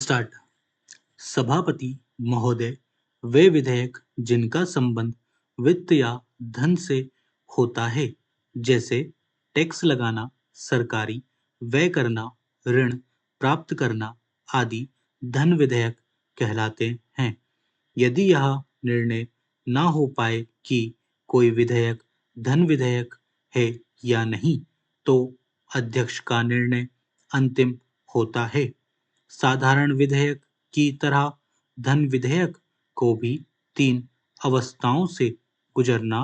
Start. सभापति महोदय वे विधेयक जिनका संबंध वित्त या धन से होता है, जैसे टैक्स लगाना, सरकारी व्यय करना, ऋण प्राप्त करना आदि, धन विधेयक कहलाते हैं। यदि यह निर्णय ना हो पाए कि कोई विधेयक धन विधेयक है या नहीं, तो अध्यक्ष का निर्णय अंतिम होता है। साधारण विधेयक की तरह धन विधेयक को भी 3 अवस्थाओं से गुजरना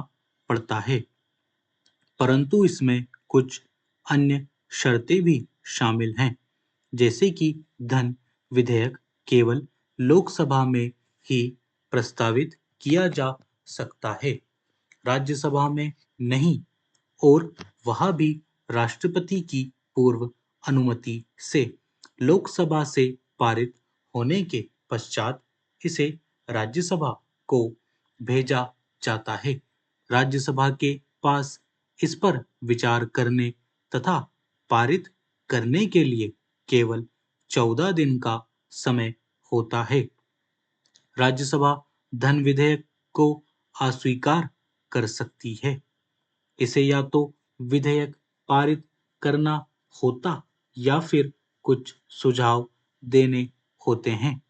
पड़ता है, परंतु इसमें कुछ अन्य शर्तें भी शामिल हैं, जैसे कि धन विधेयक केवल लोकसभा में ही प्रस्तावित किया जा सकता है, राज्यसभा में नहीं, और वह भी राष्ट्रपति की पूर्व अनुमति से। लोकसभा से पारित होने के पश्चात इसे राज्यसभा को भेजा जाता है। राज्यसभा के पास इस पर विचार करने तथा पारित करने के लिए केवल 14 दिन का समय होता है। राज्यसभा धन विधेयक को अस्वीकार कर सकती है। इसे या तो विधेयक पारित करना होता या फिर कुछ सुझाव देने होते हैं।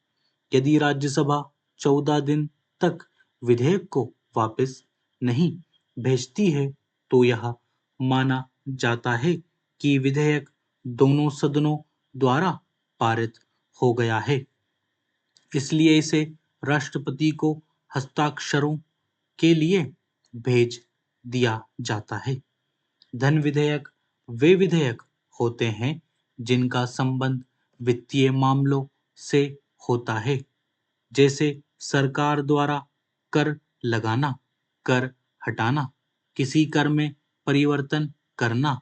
यदि राज्यसभा 14 दिन तक विधेयक को वापस नहीं भेजती है, तो यह माना जाता है कि विधेयक दोनों सदनों द्वारा पारित हो गया है। इसलिए इसे राष्ट्रपति को हस्ताक्षरों के लिए भेज दिया जाता है। धन विधेयक वे विधेयक होते हैं जिनका संबंध वित्तीय मामलों से होता है, जैसे सरकार द्वारा कर लगाना, कर हटाना, किसी कर में परिवर्तन करना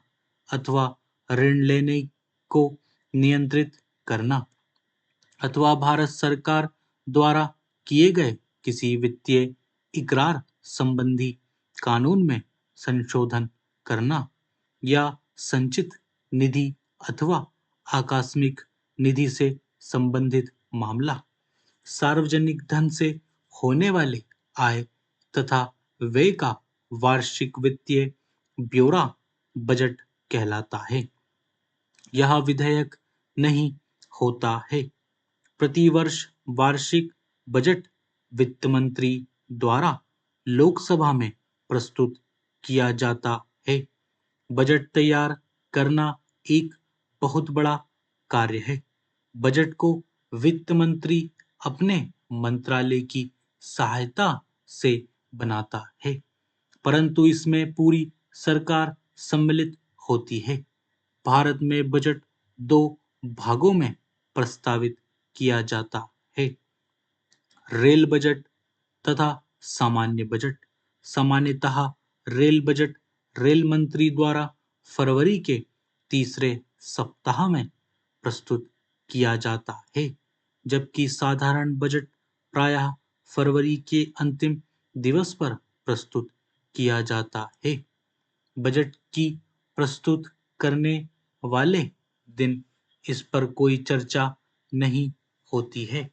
अथवा ऋण लेने को नियंत्रित करना, अथवा भारत सरकार द्वारा किए गए किसी वित्तीय इकरार संबंधी कानून में संशोधन करना, या संचित निधि अथवा आकस्मिक निधि से संबंधित मामला। सार्वजनिक धन से होने वाले आय तथा व्यय का वार्षिक वित्तीय ब्यौरा बजट कहलाता है। यह विधेयक नहीं होता है। प्रतिवर्ष वार्षिक बजट वित्त मंत्री द्वारा लोकसभा में प्रस्तुत किया जाता है। बजट तैयार करना एक बहुत बड़ा कार्य है। बजट को वित्त मंत्री अपने मंत्रालय की सहायता से बनाता है, परंतु इसमें पूरी सरकार सम्मिलित होती है। भारत में बजट 2 भागों में प्रस्तावित किया जाता है, रेल बजट तथा सामान्य बजट। सामान्यतः रेल बजट रेल मंत्री द्वारा फरवरी के तीसरे सप्ताह में प्रस्तुत किया जाता है, जबकि साधारण बजट प्रायः फरवरी के अंतिम दिवस पर प्रस्तुत किया जाता है। बजट की प्रस्तुत करने वाले दिन इस पर कोई चर्चा नहीं होती है,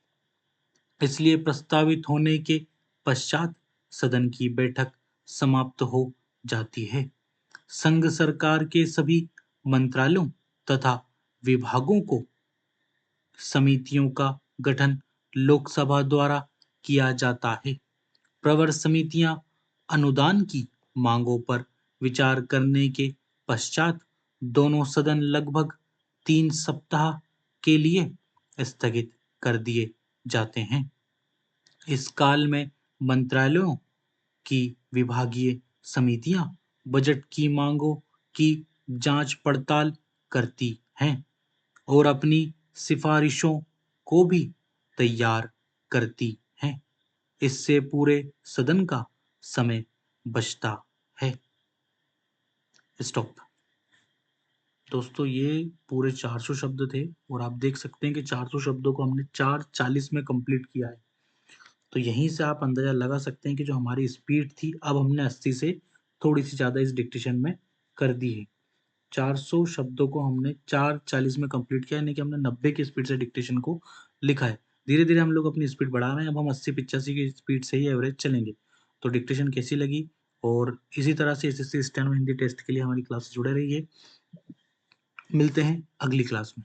इसलिए प्रस्तावित होने के पश्चात सदन की बैठक समाप्त हो जाती है। संघ सरकार के सभी मंत्रालयों तथा विभागों को समितियों का गठन लोकसभा द्वारा किया जाता है। प्रवर समितियां अनुदान की मांगों पर विचार करने के पश्चात दोनों सदन लगभग 3 सप्ताह के लिए स्थगित कर दिए जाते हैं। इस काल में मंत्रालयों की विभागीय समितियां बजट की मांगों की जांच पड़ताल करती हैं और अपनी सिफारिशों को भी तैयार करती हैं। इससे पूरे सदन का समय बचता है। स्टॉप। दोस्तों, ये पूरे 400 शब्द थे और आप देख सकते हैं कि 400 शब्दों को हमने 4:40 में कंप्लीट किया है। तो यहीं से आप अंदाजा लगा सकते हैं कि जो हमारी स्पीड थी, अब हमने 80 से थोड़ी सी ज़्यादा इस डिक्टेशन में कर दी है। 400 शब्दों को हमने 4:40 में कंप्लीट किया, यानी कि हमने 90 की स्पीड से डिक्टेशन को लिखा है। धीरे-धीरे हम लोग अपनी स्पीड बढ़ा रहे हैं, अब हम 80-85 की स्पीड से ही एवरेज चलेंगे। तो डिक्टेशन कैसी लगी? और इसी तरह से एसएससी स्टेनो हिंदी टेस्ट के लिए हमारी क्लास जुड़े रहिए। मिलते हैं अगली क्लास में।